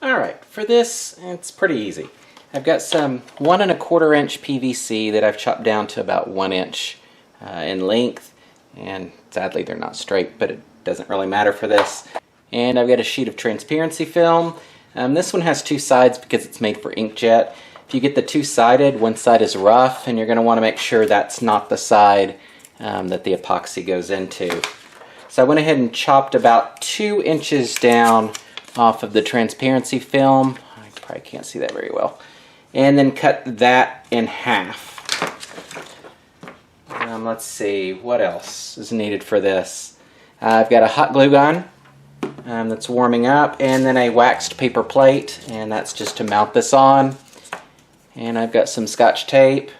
Alright, for this, it's pretty easy. I've got some 1 1/4 inch PVC that I've chopped down to about 1 inch in length, and sadly they're not straight, but it doesn't really matter for this. And I've got a sheet of transparency film. This one has 2 sides because it's made for inkjet. If you get the 2-sided, one side is rough, and you're going to want to make sure that's not the side that the epoxy goes into. So I went ahead and chopped about 2 inches down off of the transparency film. I probably can't see that very well. And then cut that in half. Let's see, what else is needed for this? I've got a hot glue gun that's warming up, and then a waxed paper plate, and that's just to mount this on. And I've got some Scotch tape,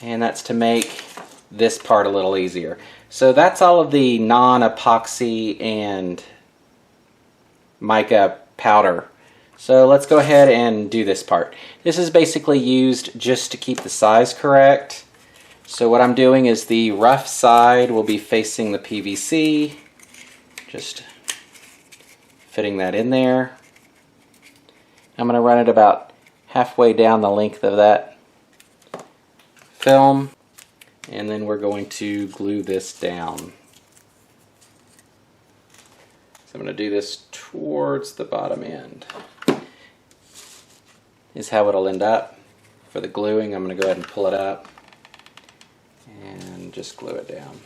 and that's to make this part a little easier. So that's all of the non-epoxy and mica powder. So let's go ahead and do this part. This is basically used just to keep the size correct. So what I'm doing is the rough side will be facing the PVC. Just fitting that in there. I'm going to run it about halfway down the length of that film, and then we're going to glue this down. So I'm going to do this towards the bottom end. Is how it'll end up. For the gluing, I'm going to go ahead and pull it up and just glue it down.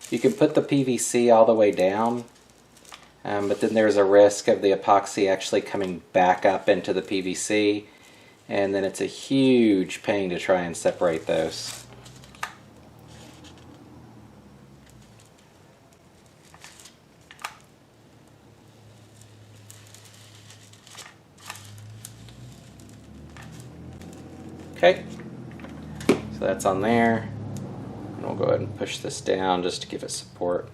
You can put the PVC all the way down, but then there's a risk of the epoxy actually coming back up into the PVC, and then it's a huge pain to try and separate those. Okay, so that's on there, and we'll go ahead and push this down just to give it support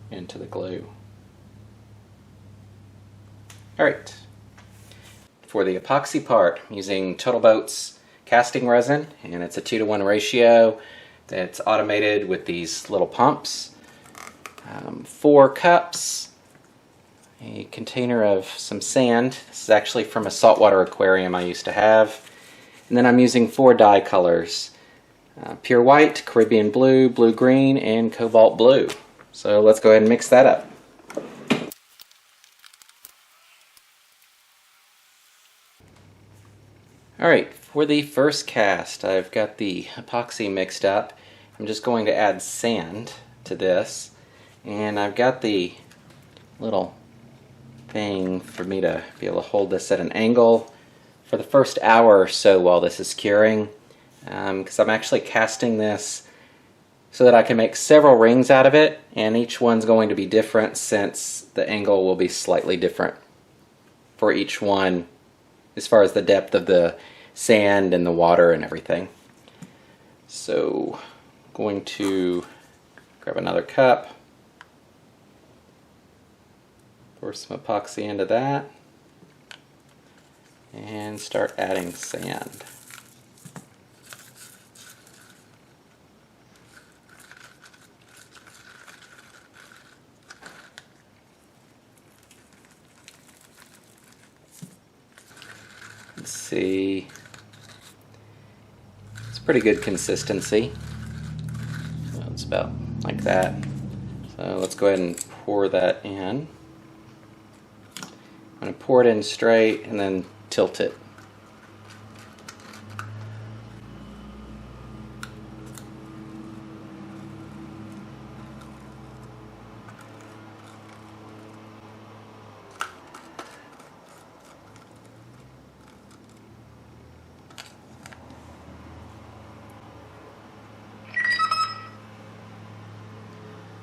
into the glue. Alright, for the epoxy part, I'm using Total Boat's casting resin, and it's a 2-to-1 ratio. It's automated with these little pumps. 4 cups, a container of some sand. This is actually from a saltwater aquarium I used to have. And then I'm using 4 dye colors. Pure white, Caribbean blue, blue green, and cobalt blue. So let's go ahead and mix that up. Alright, for the first cast, I've got the epoxy mixed up. I'm just going to add sand to this. And I've got the little thing for me to be able to hold this at an angle for the first hour or so while this is curing, because I'm actually casting this so that I can make several rings out of it, and each one's going to be different since the angle will be slightly different for each one as far as the depth of the sand and the water and everything. So I'm going to grab another cup, pour some epoxy into that, and start adding sand. Let's see, it's pretty good consistency. So it's about like that. So let's go ahead and pour that in. I'm going to pour it in straight and then tilt it.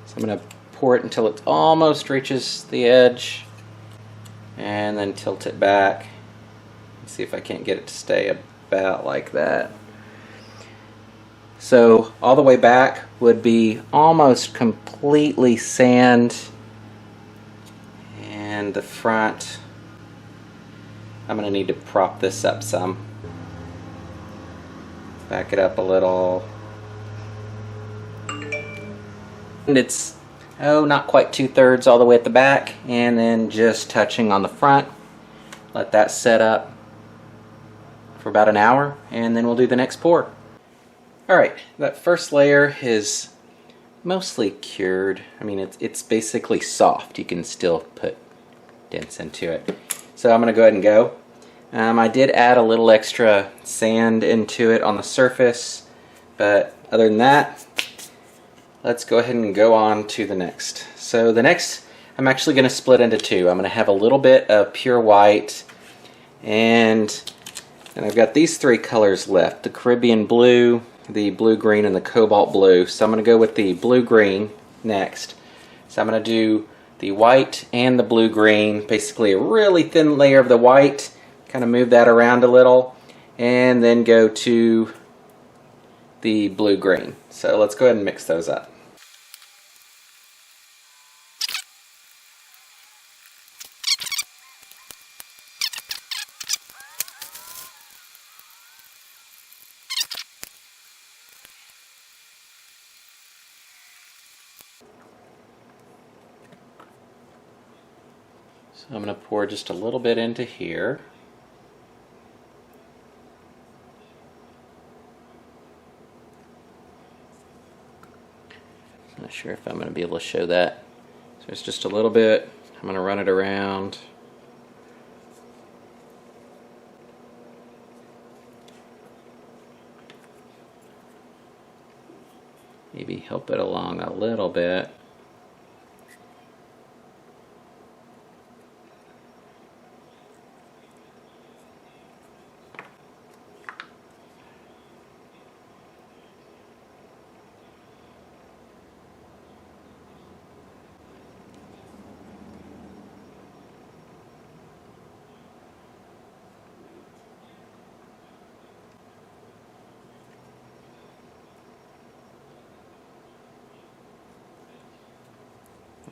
So I'm going to pour it until it almost reaches the edge, and then tilt it back. See if I can't get it to stay about like that. So all the way back would be almost completely sand, and the front, I'm going to need to prop this up some. Back it up a little. And it's not quite 2/3 all the way at the back, and then just touching on the front. Let that set up for about an hour, and then we'll do the next pour. Alright, that first layer is mostly cured. I mean, it's basically soft. You can still put dents into it. So I'm going to go ahead and go. I did add a little extra sand into it on the surface, but other than that, let's go ahead and go on to the next. So the next, I'm actually going to split into two. I'm going to have a little bit of pure white, and I've got these three colors left: the Caribbean blue, the blue-green, and the cobalt blue. So I'm going to go with the blue-green next. So I'm going to do the white and the blue-green, basically a really thin layer of the white, kind of move that around a little, and then go to the blue-green. So let's go ahead and mix those up. So I'm going to pour just a little bit into here. Not sure if I'm going to be able to show that. So it's just a little bit. I'm going to run it around. Maybe help it along a little bit.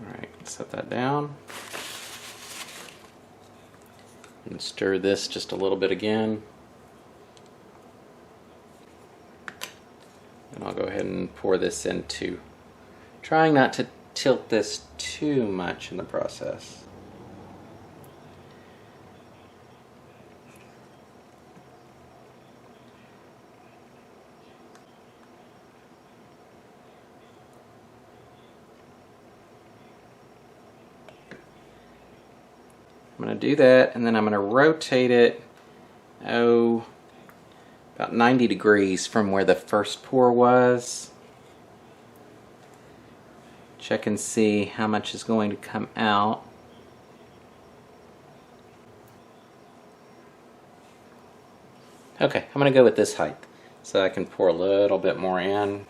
Alright, set that down. And stir this just a little bit again. And I'll go ahead and pour this into, trying not to tilt this too much in the process. I'm going to do that, and then I'm going to rotate it, about 90 degrees from where the first pour was. Check and see how much is going to come out. Okay, I'm going to go with this height so I can pour a little bit more in.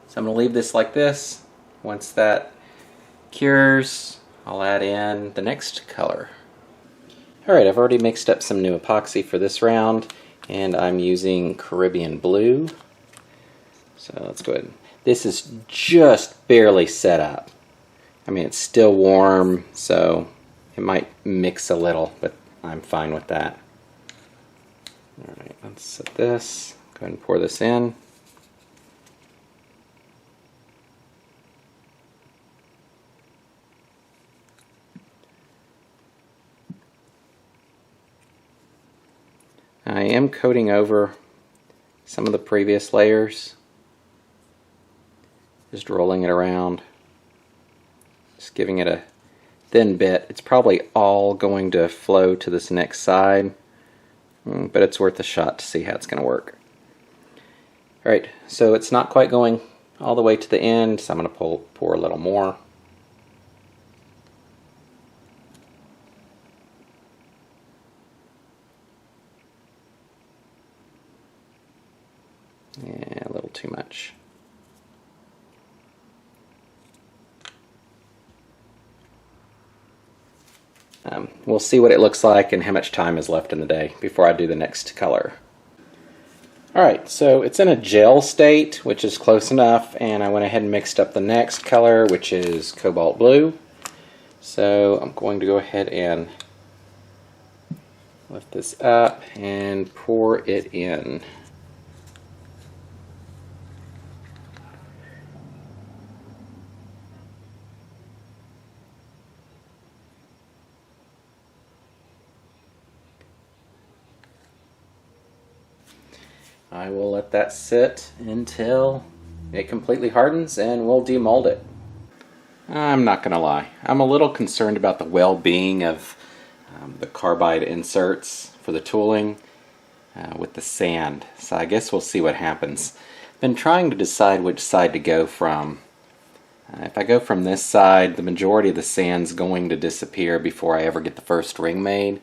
So I'm going to leave this like this. Once that cures, I'll add in the next color. Alright, I've already mixed up some new epoxy for this round, and I'm using Caribbean blue. So let's go ahead. This is just barely set up. I mean, it's still warm, so it might mix a little, but I'm fine with that. Alright, let's set this. Go ahead and pour this in. I am coating over some of the previous layers, just rolling it around, just giving it a thin bit. It's probably all going to flow to this next side, but it's worth a shot to see how it's going to work. Alright, so it's not quite going all the way to the end, so I'm going to pour a little more. Yeah, a little too much. We'll see what it looks like and how much time is left in the day before I do the next color. Alright, so it's in a gel state, which is close enough, and I went ahead and mixed up the next color, which is cobalt blue. So I'm going to go ahead and lift this up and pour it in. I will let that sit until it completely hardens and we'll demold it. I'm not going to lie, I'm a little concerned about the well-being of the carbide inserts for the tooling with the sand, so I guess we'll see what happens. Been trying to decide which side to go from. If I go from this side, the majority of the sand's going to disappear before I ever get the first ring made.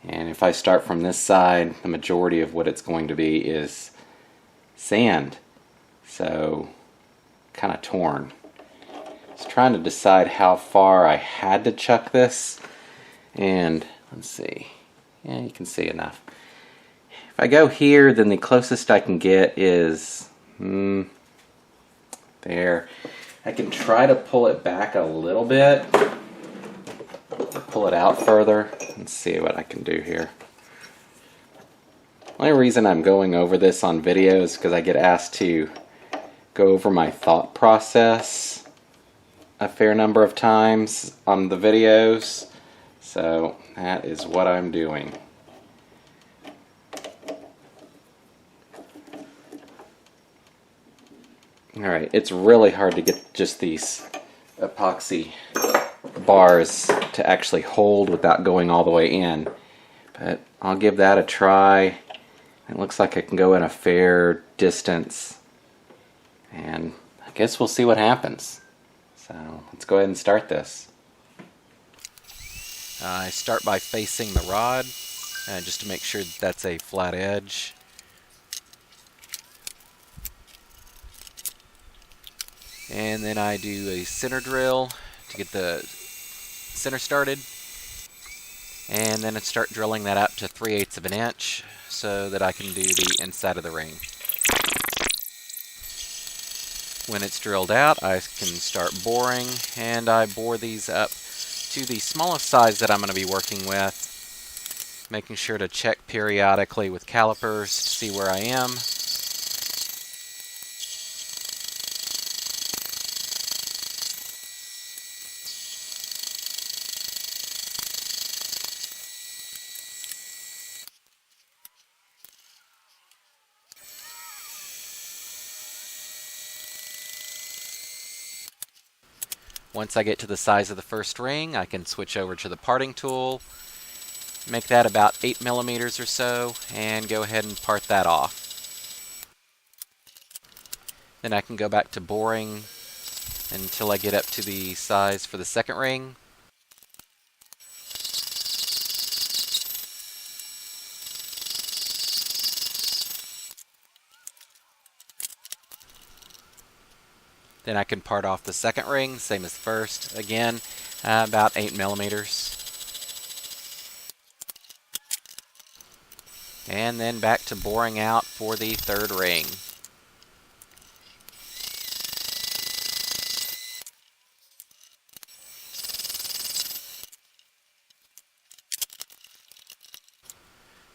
And if I start from this side, the majority of what it's going to be is sand. So, kind of torn. I was trying to decide how far I had to chuck this. And, let's see. Yeah, you can see enough. If I go here, then the closest I can get is there. I can try to pull it back a little bit, pull it out further, and see what I can do here. The only reason I'm going over this on video is because I get asked to go over my thought process a fair number of times on the videos, so that is what I'm doing. Alright, it's really hard to get just these epoxy bars to actually hold without going all the way in. But I'll give that a try. It looks like I can go in a fair distance. And I guess we'll see what happens. So let's go ahead and start this. I start by facing the rod just to make sure that that's a flat edge. And then I do a center drill to get the center started. And then I start drilling that up to 3/8 of an inch so that I can do the inside of the ring. When it's drilled out, I can start boring, and I bore these up to the smallest size that I'm going to be working with, making sure to check periodically with calipers to see where I am. Once I get to the size of the first ring, I can switch over to the parting tool, make that about 8 millimeters or so, and go ahead and part that off. Then I can go back to boring until I get up to the size for the second ring. Then I can part off the second ring, same as the first. Again, about 8 millimeters. And then back to boring out for the third ring.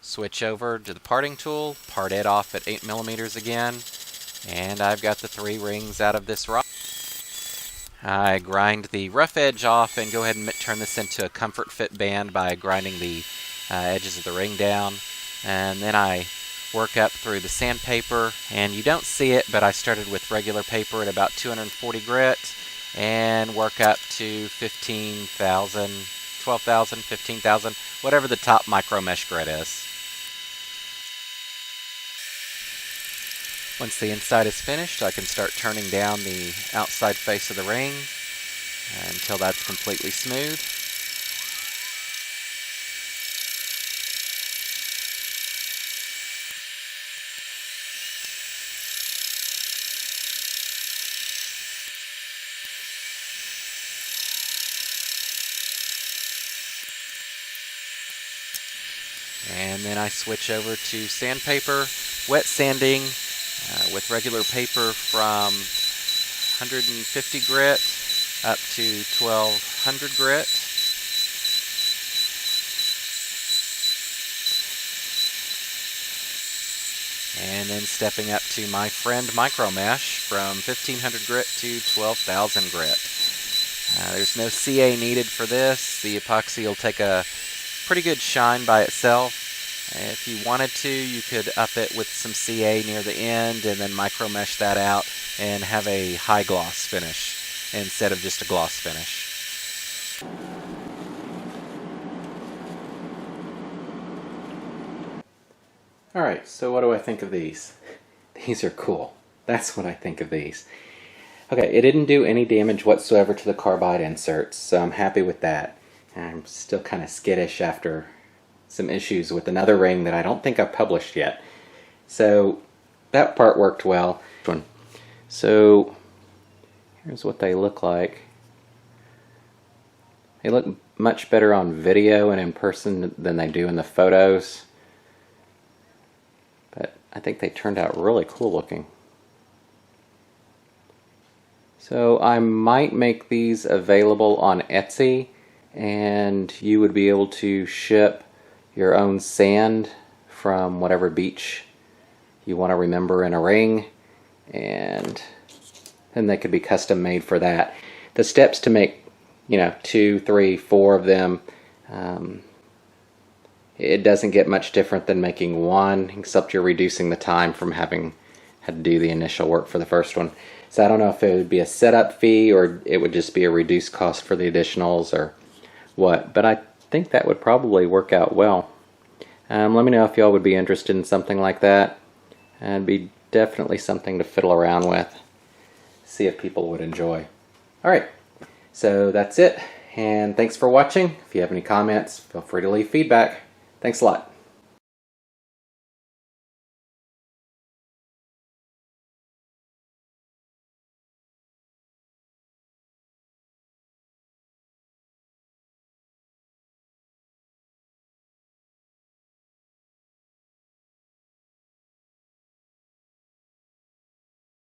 Switch over to the parting tool, part it off at 8 millimeters again. And I've got the 3 rings out of this rod. I grind the rough edge off and go ahead and turn this into a comfort fit band by grinding the edges of the ring down. And then I work up through the sandpaper, and you don't see it, but I started with regular paper at about 240 grit and work up to 15,000, 12,000, 15,000, whatever the top micro mesh grit is. Once the inside is finished, I can start turning down the outside face of the ring until that's completely smooth. And then I switch over to sandpaper, wet sanding with regular paper from 150 grit up to 1200 grit. And then stepping up to my friend Micro Mesh from 1500 grit to 12,000 grit. There's no CA needed for this. The epoxy will take a pretty good shine by itself. If you wanted to, you could up it with some CA near the end and then micro mesh that out and have a high gloss finish instead of just a gloss finish. Alright, so what do I think of these? These are cool. That's what I think of these. Okay, it didn't do any damage whatsoever to the carbide inserts, so I'm happy with that. I'm still kind of skittish after some issues with another ring that I don't think I've published yet. So that part worked well. So here's what they look like. They look much better on video and in person than they do in the photos. But I think they turned out really cool looking. So I might make these available on Etsy, and you would be able to ship your own sand from whatever beach you want to remember in a ring, and then they could be custom made for that. The steps to make, 2, 3, 4 of them, it doesn't get much different than making one, except you're reducing the time from having had to do the initial work for the first one. So I don't know if it would be a setup fee or it would just be a reduced cost for the additionals or what, but I think that would probably work out well. Let me know if y'all would be interested in something like that. It'd be definitely something to fiddle around with, see if people would enjoy. Alright, so that's it, and thanks for watching. If you have any comments, feel free to leave feedback. Thanks a lot.